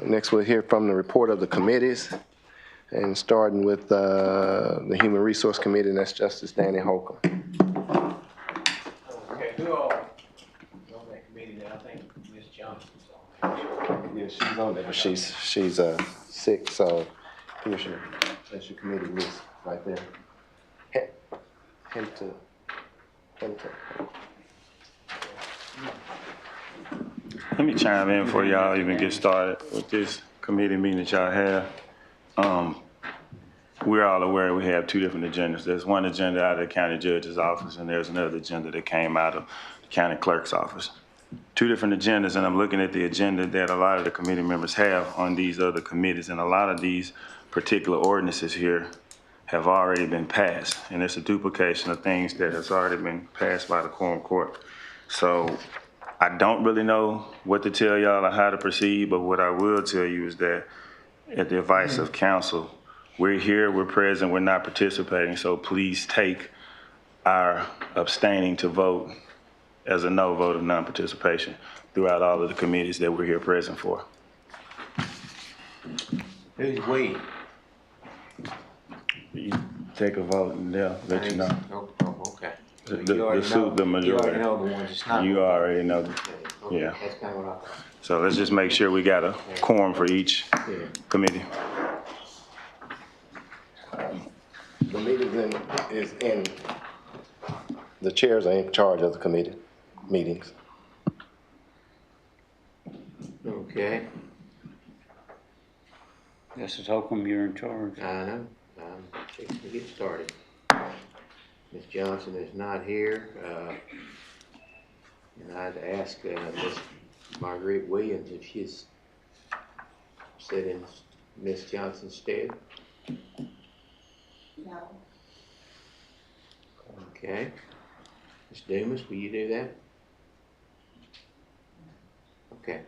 Next, we'll hear from the report of the committees, and starting with the Human Resource Committee, and that's Justice Danny Holcomb. Okay, who all on that committee now? I think Ms. Johnson's on there. Yeah, she's on there, but she's sick, so Commissioner, that's your committee list right there. Him to. Let me chime in before y'all even get started with this committee meeting that y'all have. We're all aware we have two different agendas. There's one agenda out of the county judge's office, and there's another agenda that came out of the county clerk's office. Two different agendas, and I'm looking at the agenda that a lot of the committee members have on these other committees, and a lot of these particular ordinances here have already been passed, and it's a duplication of things that has already been passed by the Quorum Court. So I don't really know what to tell y'all or how to proceed, but what I will tell you is that at the advice of counsel, we're here, we're present, we're not participating, so please take our abstaining to vote as a no vote of non-participation throughout all of the committees that we're here present for. Who's we? You take a vote and they'll let you know. Oh, okay. So The you already majority. You already know the ones it's not. You already know. Okay, Yeah. that's kind of what I thought. So let's just make sure we got a quorum for each committee. The meeting is in, the chairs are in charge of the committee meetings. Okay, Justice Holcomb, you're in charge. I know. I'm fixing to get started. Ms. Johnson is not here, and I'd ask Ms. Marguerite Williams if she's sit in Ms. Johnson's stead. No. Okay. Ms. Dumas, will you do that? Okay.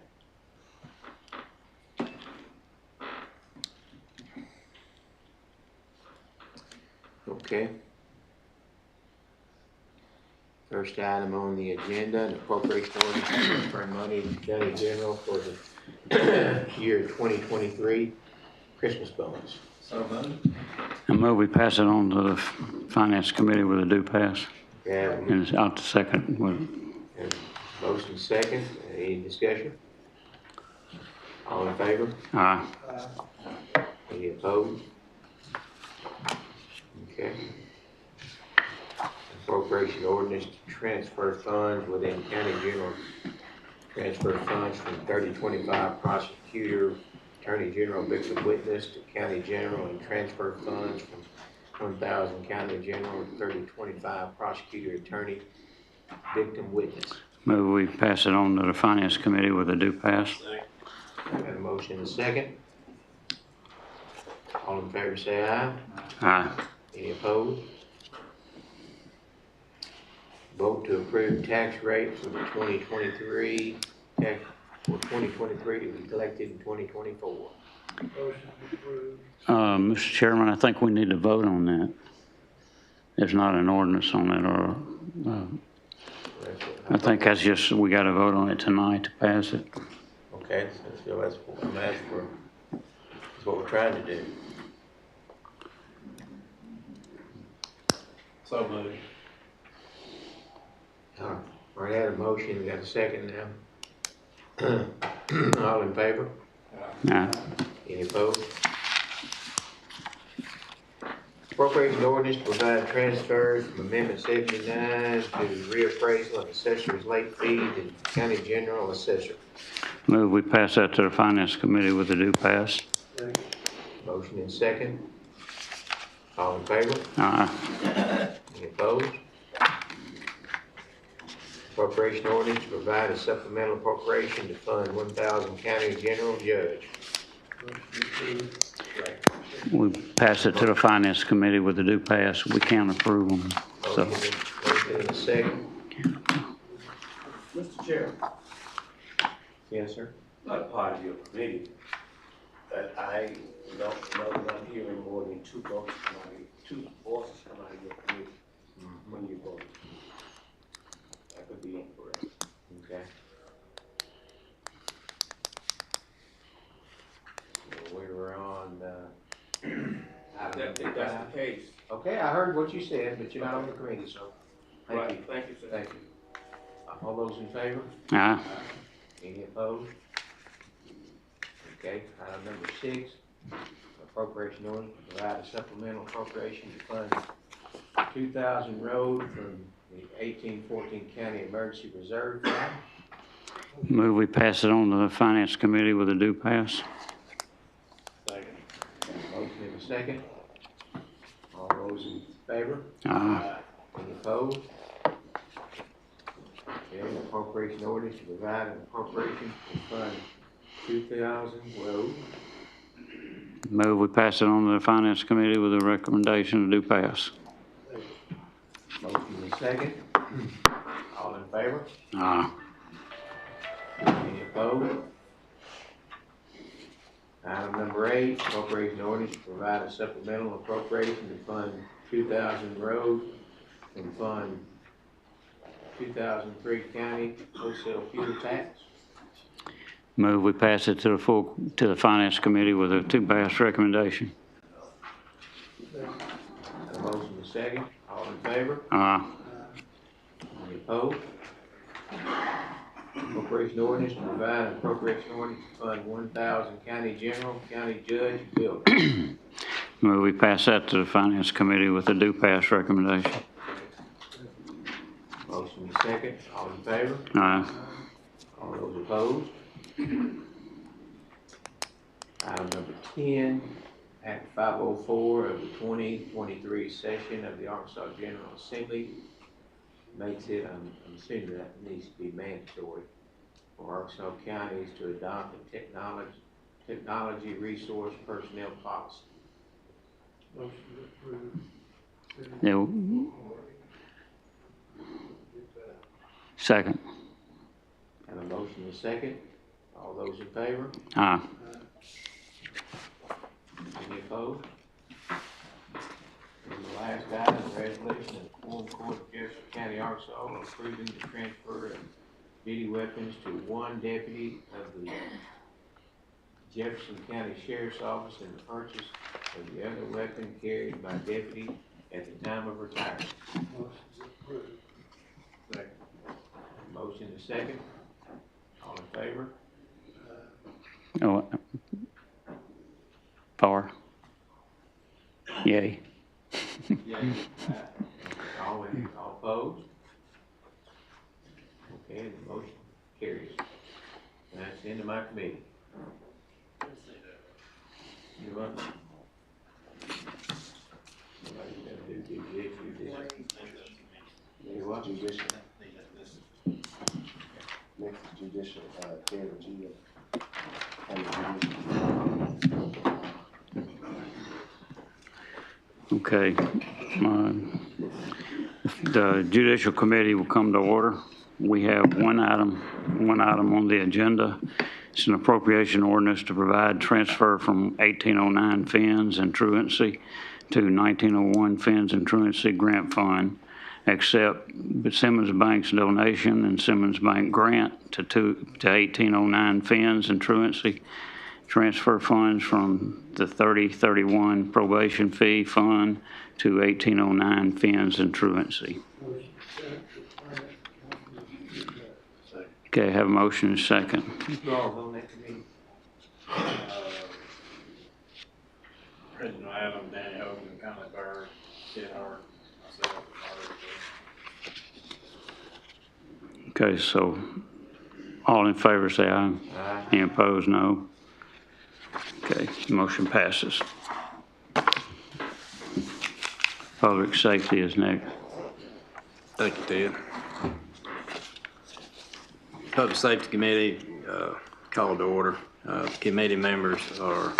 Okay. First item on the agenda, an appropriation ordinance transferring money to the county general for the year 2023 Christmas bonus. I move we pass it on to the Finance Committee with a due pass. Yeah, And it's out to second. motion second. Any discussion? All in favor? Aye. Any opposed? Okay. Appropriation ordinance to transfer funds within county general. Transfer funds from 3025 prosecutor, attorney general, victim witness to county general, and transfer funds from 1000 county general to 3025 prosecutor, attorney, victim witness. Move we pass it on to the Finance Committee with a due pass. Got a motion and a second. All in favor say aye. Aye. Any opposed? Vote to approve tax rate for the 2023, tax for 2023 to be collected in 2024. Mr. Chairman, I think we need to vote on that. There's not an ordinance on it, or I think that's just, we got to vote on it tonight to pass it. Okay, so that's what I'm asking for. That's what we're trying to do. So moved. All right, I had a motion, we got a second now. All in favor? Aye. Any opposed? Appropriation ordinance to provide transfers from Amendment 79 to reappraisal of assessor's late fees and county general assessor. Move we pass that to the Finance Committee with a due pass. Motion and second. All in favor? Aye. Any opposed? Appropriation ordinance to provide a supplemental appropriation to fund 1000 county general judge. We pass it to the Finance Committee with a due pass. We can't approve them, so. Motion and a second. Mr. Chair, Yes, sir. not part of your committee, but I don't know that I'm hearing more than two voices come out of your committee when you vote. That could be incorrect. Okay. case. Okay, I heard what you said, but you're not on the committee, so thank Right, you. thank you, sir. Thank you. All those in favor? Aye. Any opposed? Okay, item number 6, appropriation order, to provide a supplemental appropriation to fund 2000 road from the 1814 County Emergency Reserve Fund. Move we pass it on to the Finance Committee with a due pass. Second. Motion and a second. All those in favor? Aye. Any opposed? Okay, appropriation orders to provide an appropriation to fund 2000 road. Move we pass it on to the Finance Committee with a recommendation to do pass. Motion and second. All in favor? Aye. Any opposed? Item number 8, appropriation orders to provide a supplemental appropriation to fund 2000 road from fund 2003 county wholesale fuel tax. Move we pass it to the Finance Committee with a due pass recommendation. A motion and second. All in favor? Aye. Any opposed? Appropriation ordinance to provide an appropriation ordinance to fund 1000 county general, county judge, building. Move we pass that to the Finance Committee with a due pass recommendation. Motion and second. All in favor? Aye. All those opposed? Item number 10, Act 504 of the 2023 session of the Arkansas General Assembly makes it, I'm assuming that needs to be mandatory for Arkansas counties to adopt a technology resource personnel policy. Yeah. Second. And a motion is second. All those in favor? Aye. Any opposed? And the last item, resolution of Quorum Court of Jefferson County, Arkansas, approving the transfer of duty weapons to one deputy of the Jefferson County Sheriff's Office and the purchase of the other weapon carried by deputy at the time of retirement. Second. Motion is second. All in favor? Oh, for. Yay. All opposed? Okay, the motion carries. And that's the end of my committee. You're welcome. Somebody's gonna do judicial. You're welcome. Judicial. Next is judicial, David G. And judicial. Okay. The Judicial Committee will come to order. We have one item on the agenda. It's an appropriation ordinance to provide transfer from 1809 Fins and Truancy to 1901 Fins and Truancy Grant Fund, accept Simmons Bank's donation and Simmons Bank grant to 1809 Fins and Truancy, transfer funds from the 3031 probation fee fund to 1809 Fins and Truancy. Okay, have a motion and second. Draws on that committee. President Adam, Danny Hogan, Conley Bird, Ted Hart, myself, Okay, so all in favor say aye. Aye. Any opposed, no. Okay, motion passes. Public safety is next. Thank you, Ted. Public Safety Committee called to order. Committee members are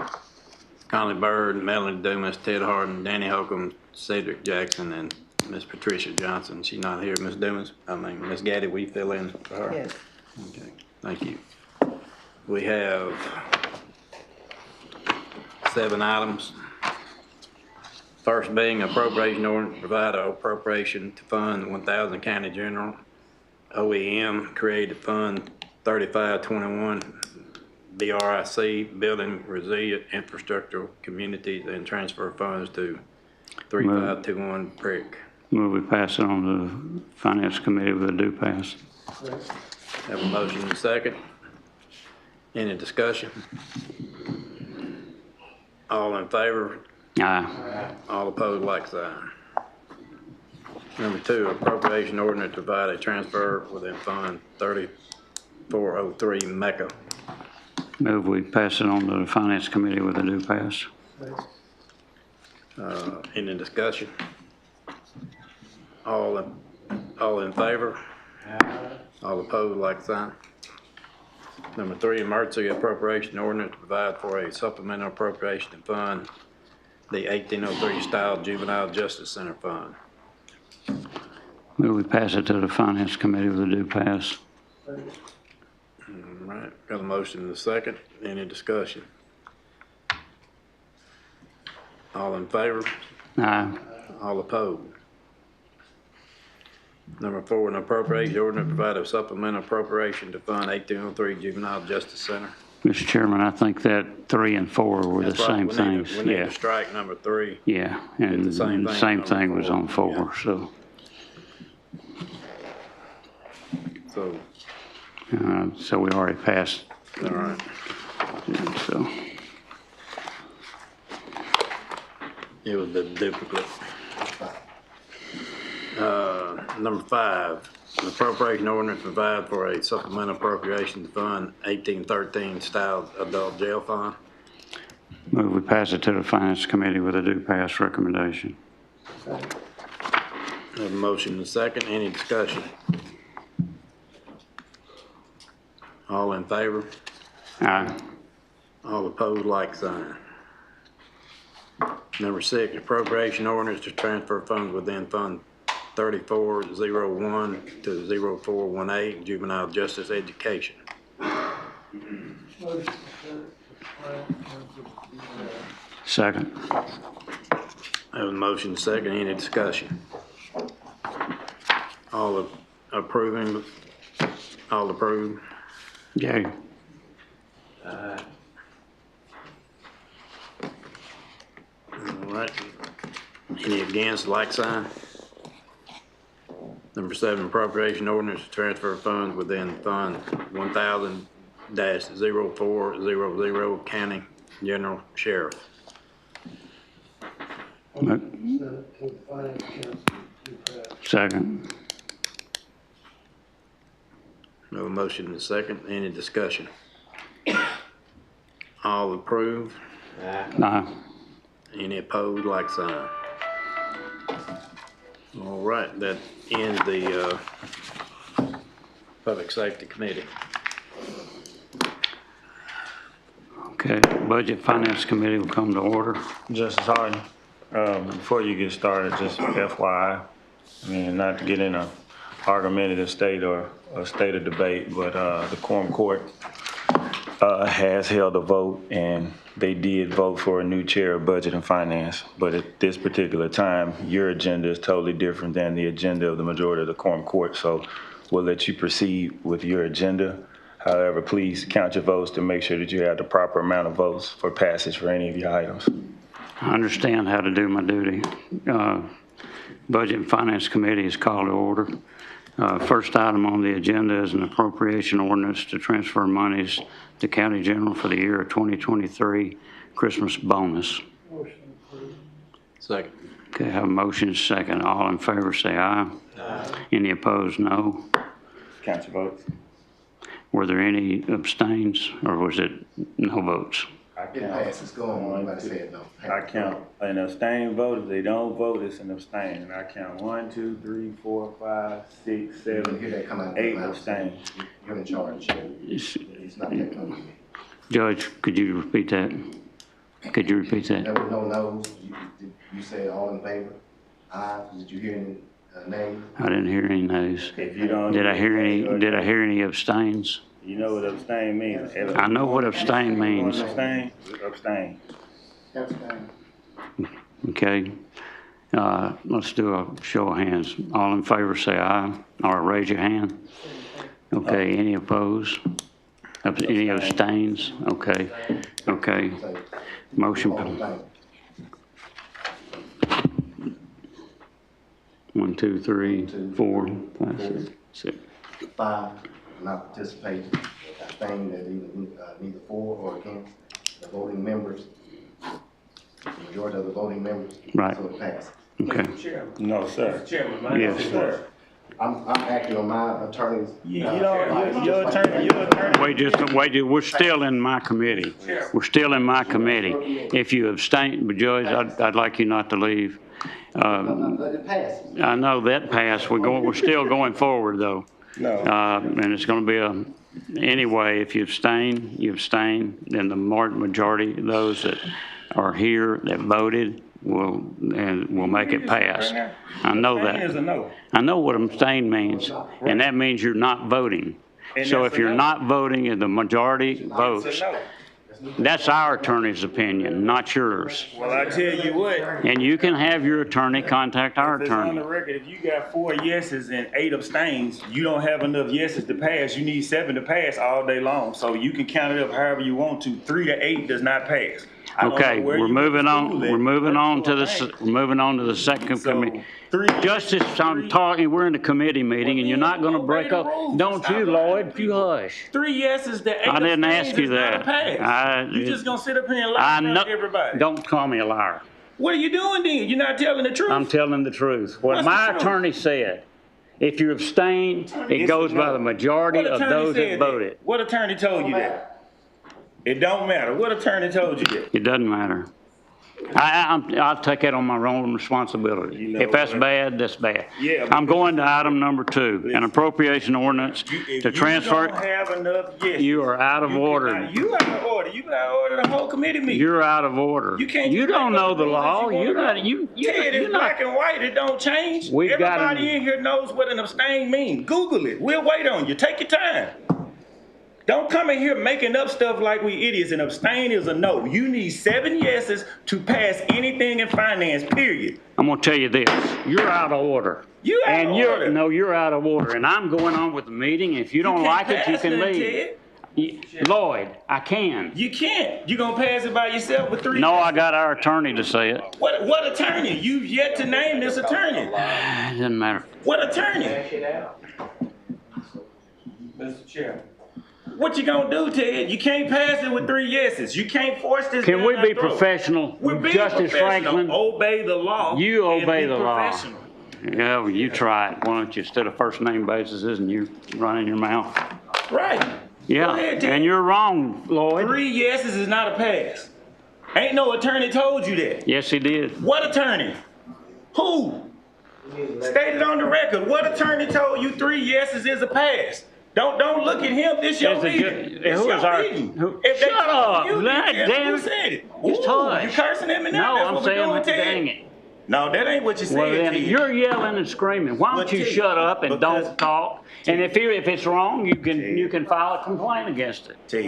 Conley Bird, Melanie Dumas, Ted Harden, Danny Holcomb, Cedric Jackson, and Miss Patricia Johnson. She's not here. Miss Dumas, Miss Gaddy, will you fill in for her? Yes. Okay, thank you. We have 7 items. First being appropriation ordinance to provide an appropriation to fund 1000 County General OEM Creative Fund 3521 BRIC Building Resilient Infrastructural Communities and transfer funds to 3521 Prick. Move we pass it on to the Finance Committee with a due pass. Have a motion and a second. Any discussion? All in favor? Aye. All opposed, like sign. Number 2, appropriation ordinance to provide a transfer within Fund 3403 Mecca. Move we pass it on to the Finance Committee with a due pass. Any discussion? All in favor? All opposed, like sign. Number 3, emergency appropriation ordinance to provide for a supplemental appropriation to fund the 1803 style Juvenile Justice Center Fund. Move we pass it to the Finance Committee with a due pass. All right, got a motion and a second. Any discussion? All in favor? Aye. All opposed? Number 4, an appropriation ordinance to provide a supplemental appropriation to fund 1803 Juvenile Justice Center. Mr. Chairman, I think that 3 and 4 were the That's right. same We need things. to- We need Yeah, to strike number 3. yeah, and the same the thing same on thing was 4. on 4, Yeah. so, So, so we already passed, all right. so. It was the duplicate. Number 5, an appropriation ordinance to provide for a supplemental appropriation to fund 1813 style adult jail fund. Move we pass it to the Finance Committee with a due pass recommendation. Have a motion and a second. Any discussion? All in favor? Aye. All opposed, like sign. Number 6, appropriation ordinance to transfer funds within Fund 3401 to 0418 Juvenile Justice Education. Second. Have a motion second. Any discussion? All approving? All approved? Yay. All right. Any against, like sign? Number 7, appropriation ordinance to transfer funds within Fund 1000-0400 County General Sheriff. Second. No motion and second. Any discussion? All approve? Aye. Any opposed, like sign? All right, that ends the Public Safety Committee. Okay, Budget Finance Committee will come to order. Justice Harden, before you get started, just FYI, I mean, not to get in a argumentative state or a state of debate, but the Quorum Court has held a vote, and they did vote for a new chair of Budget and Finance. But at this particular time, your agenda is totally different than the agenda of the majority of the Quorum Court. So we'll let you proceed with your agenda. However, please count your votes to make sure that you have the proper amount of votes for passage for any of your items. I understand how to do my duty. Budget and Finance Committee is called to order. First item on the agenda is an appropriation ordinance to transfer monies to County General for the year of 2023 Christmas bonus. Second. Okay, have a motion second. All in favor say aye. Aye. Any opposed, no. Count your votes. Were there any abstains, or was it no votes? It passes, go on, nobody said no. I count an abstain vote. If they don't vote, it's an abstain. And I count 1, 2, 3, 4, 5, 6, 7, Hear that come out. 8 abstain. You're in charge. It's not that coming. Judge, could you repeat that? Could you repeat that? There were no no's. You said all in favor? Aye. Did you hear any nays? I didn't hear any nays. If you don't. Did I hear any abstains? You know what abstain means. I know what abstain means. Abstain? Abstain. Okay. Let's do a show of hands. All in favor say aye, or raise your hand. Okay, any opposed? Any abstains? Okay, okay. Motion, All in favor? 1, 2, 3, 4, 5, 6, 6. 5 not participating, abstaining, that neither for or against the voting members, the majority of the voting members. Right. So it passed. Okay. Mr. Chairman. No, sir. Mr. Chairman, my Yes, sir. I'm acting on my attorney's. Your attorney, Wait, we're still in my committee. We're still in my committee. If you abstain, but Judge, I'd like you not to leave. It passed. I know that passed. We're still going forward though. No. And it's gonna be anyway, if you abstain, then the majority of those that are here that voted will make it pass. I know Abstain is a that. no. I know what abstain means, and that means you're not voting. And So that's if a you're no. not voting and the majority votes, It's a no. that's our attorney's opinion, not yours. Well, I tell you what. And you can have your attorney contact our If it's on attorney. the record, if you got 4 yeses and 8 abstains, you don't have enough yeses to pass. You need 7 to pass all day long. So you can count it up however you want to. 3 to 8 does not pass. I don't Okay, know where we're you went to moving on, school at, we're moving but on that's to what I think. we're moving on to the second So, committee. 3 Justice, I'm talking, we're in a committee meeting and you're not gonna break up. Don't you, Lloyd, you hush. 3 yeses to 8 I didn't abstains ask you is not a that. pass. You just gonna sit up here and lie in front of everybody. Don't call me a liar. What are you doing then? You're not telling the truth. I'm telling the truth. What What's the my truth? attorney said, if you abstain, it It's goes by no. the majority What of attorney those said that voted. What attorney told you that? It don't matter. What attorney told you that? It doesn't matter. I'll take that on my own responsibility. You know If that's what? bad, that's bad. Yeah, I'm going to item number 2, an appropriation ordinance If to you transfer. don't have enough yeses. You are out of order. You out of order. You been out of order the whole committee meeting. You're out of order. You can't. You just don't make up know the rules law. that you You're wanna not, go. you, Ted, you're it's not. black and white. It don't change. We've got Everybody in here knows what an abstain means. Google it. We'll wait on you. Take your time. Don't come in here making up stuff like we idiots. An abstain is a no. You need 7 yeses to pass anything in finance, period. I'm gonna tell you this, you're out of order. You out And of you're, order. no, you're out of order, and I'm going on with the meeting, if you don't like it, you can leave. Lloyd, I can. You can't. You gonna pass it by yourself with 3? No, I got our attorney to say it. What attorney? You've yet to name this attorney. It doesn't matter. What attorney? Mr. Chairman. What you gonna do, Ted? You can't pass it with 3 yeses. You can't force this Can down we our be throat. professional? We're being Justice professional. Franklin, Obey the law. you and obey be the law. professional. Yeah, well, you try it. Why don't you, instead of first name basis, and you running your mouth? Right. Yeah, Go ahead, Ted. and you're wrong, Lloyd. 3 yeses is not a pass. Ain't no attorney told you that. Yes, he did. What attorney? Who? Stated on the record. What attorney told you 3 yeses is a pass? Don't look at him. This your There's a meeting. good- This who your is our- meeting. who- If they Shut told up. you, then God tell damn who it. said it. Just Ooh, hush. you cursing at me now? No, That's I'm what saying, we're doing, Ted. dang it. No, that ain't what you said, Well, then, Ted. you're yelling and screaming. Why Well, don't you Ted, shut up and because- don't talk? And if it's wrong, you can file a complaint against it. Ted,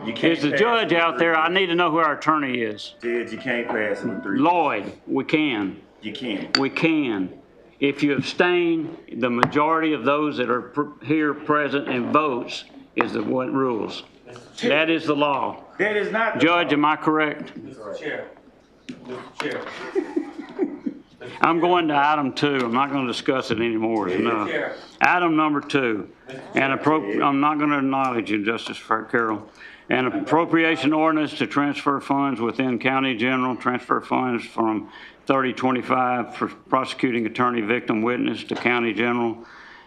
you can't Is the pass judge it out with there? 3 I need to know who our attorney is. Ted, you can't pass it with 3. Lloyd, we can. You can't. We can. If you abstain, the majority of those that are here present and votes is what rules. That is the law. That is not the Judge, am I correct? Mr. Chair. Mr. Chair. I'm going to item 2. I'm not going to discuss it anymore. It's enough. Chair. Item number 2, I'm not going to acknowledge you, Justice Carroll. An appropriation ordinance to transfer funds within county general, transfer funds from 3025 for prosecuting attorney victim witness to county general,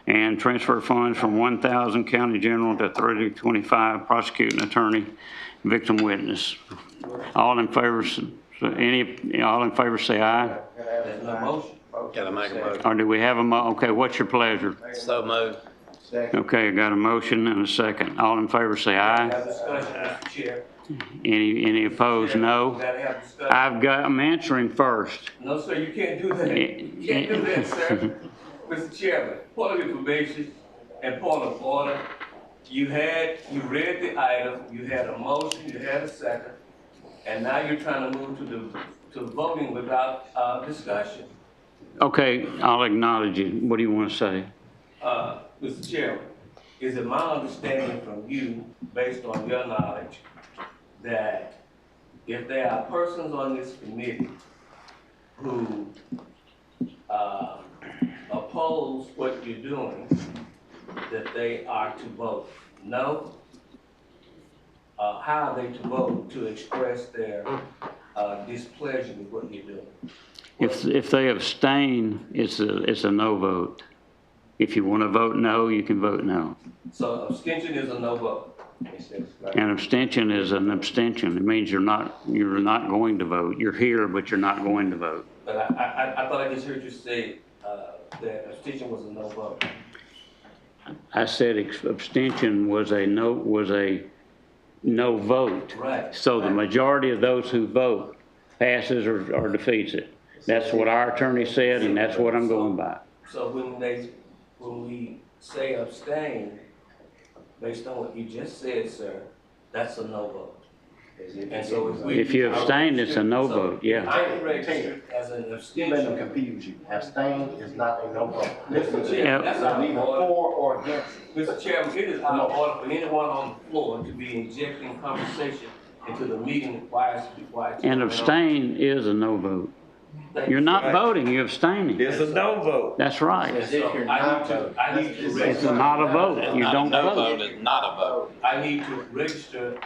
and transfer funds from 1,000 county general to 3025 prosecuting attorney victim witness. All in favor, all in favor say aye. There's no motion. Gotta make a motion. Or do we have okay, what's your pleasure? So moved. Okay, I got a motion and a second. All in favor say aye. Have discussion, Mr. Chair. Any opposed, We no? gotta have discussion. I'm answering first. No, sir, you can't do that. You can't do that, sir. Mr. Chairman, point of information and point of order. You read the item, you had a motion, you had a second, and now you're trying to move to voting without, discussion. Okay, I'll acknowledge you. What do you want to say? Mr. Chairman, is it my understanding from you, based on your knowledge, that if there are persons on this committee who, oppose what you're doing, that they are to vote no? How are they to vote to express their displeasure with what you're doing? If they abstain, it's a no vote. If you want to vote no, you can vote no. So abstention is a no vote. An abstention is an abstention. It means you're not going to vote. You're here, but you're not going to vote. But I thought I just heard you say that abstention was a no vote. I said abstention was a no vote. Right. So the majority of those who vote passes or defeats it. That's what our attorney said, and that's what I'm going by. So when we say abstain, based on what you just said, sir, that's a no vote. And so If you abstain, it's a no vote, yeah. I'm registered as an You let them abstention. confuse you. Abstain is not a no vote. Mr. Yeah. Chairman, that's out Neither of order. for or against. Mr. Chairman, it is out of order for anyone on the floor to be injecting conversation into the meeting requires to be quiet. And abstain is a no vote. You're not voting, you're abstaining. It's a no vote. That's right. And so I need to It's register. not a vote. You don't No vote. vote is not a vote. I need to register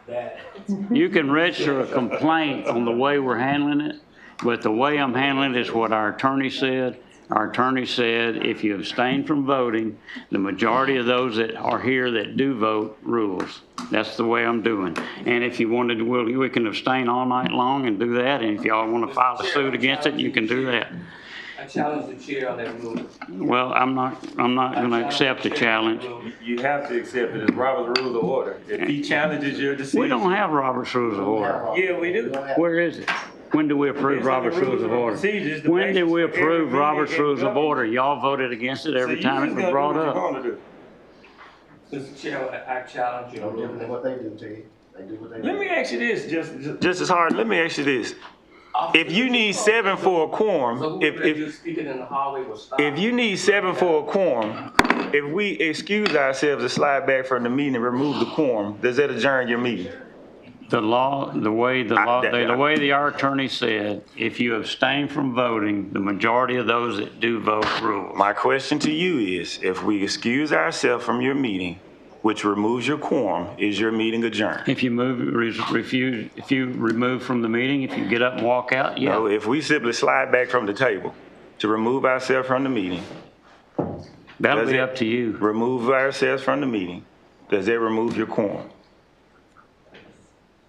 that. You can register a complaint on the way we're handling it, but the way I'm handling it is what our attorney said. Our attorney said if you abstain from voting, the majority of those that are here that do vote rules. That's the way I'm doing. And if you wanted, we can abstain all night long and do that. And if y'all want to file a suit against it, you can do that. I challenge the chair on that rule. Well, I'm not going to accept the challenge. You have to accept it. It's Robert's Rules of Order. If he challenges your decision. We don't have Robert's Rules of Order. Yeah, we do. Where is it? When do we approve It's in the Robert's Rules of Order? Procedures, the When did we basis for every approve meeting Robert's in Rules of government. Order? Y'all voted against it every time it was brought up. Mr. Chair, I challenge you. No different than what they do to you. They do what they do. Let me ask you this, just as hard, let me ask you this. If you need 7 for a quorum, So who that just speaking in the hallway will stop? if you need 7 for a quorum, if we excuse ourselves and slide back from the meeting and remove the quorum, does that adjourn your meeting? The way our attorney said, if you abstain from voting, the majority of those that do vote rules. My question to you is, if we excuse ourselves from your meeting, which removes your quorum, is your meeting adjourned? If you if you remove from the meeting, if you get up and walk out, yeah. No, if we simply slide back from the table to remove ourselves from the meeting, That'll does be it up to you. remove ourselves from the meeting, does that remove your quorum?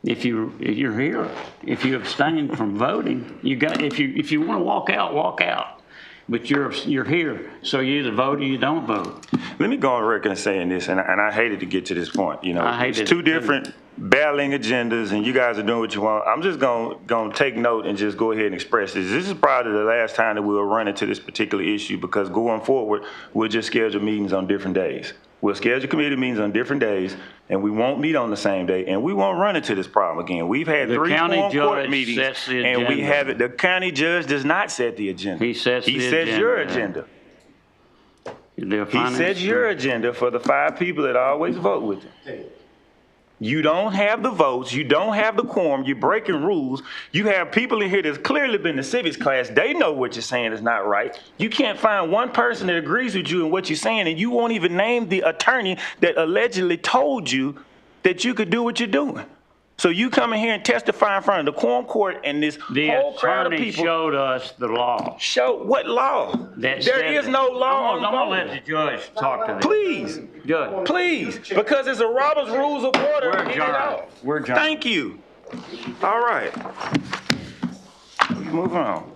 If you're here, if you abstain from voting, if you want to walk out, walk out. But you're here, so you either vote or you don't vote. Let me go on record and saying this, and I hated to get to this point, you know. I hated It's two it too. different battling agendas, and you guys are doing what you want. I'm just gonna take note and just go ahead and express this. This is probably the last time that we'll run into this particular issue, because going forward, we'll just schedule meetings on different days. We'll schedule committee meetings on different days, and we won't meet on the same day, and we won't run into this problem again. We've had The 3 county quorum court judge meetings, sets the and we agenda. haven't. The county judge does not set the agenda. He sets the He sets your agenda. agenda. He sets your agenda for the 5 people that always vote with him. You don't have the votes. You don't have the quorum. You're breaking rules. You have people in here that's clearly been to civics class. They know what you're saying is not right. You can't find one person that agrees with you in what you're saying, and you won't even name the attorney that allegedly told you that you could do what you're doing. So you come in here and testify in front of the quorum court, and this The whole crowd of attorney people. showed us the law. Show what law? That There said is that. no law I'm gonna on let voting. the judge talk to them. Please. Judge, Please, because it's a Robert's Rules of Order. we're in and adjourned. out. We're adjourned. Thank you. All right. Move on.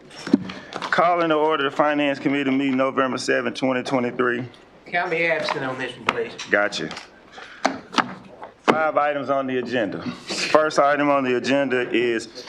Calling to order the Finance Committee meeting November 7, 2023. Count me absent on this one, please. Gotcha. 5 items on the agenda. First item on the agenda is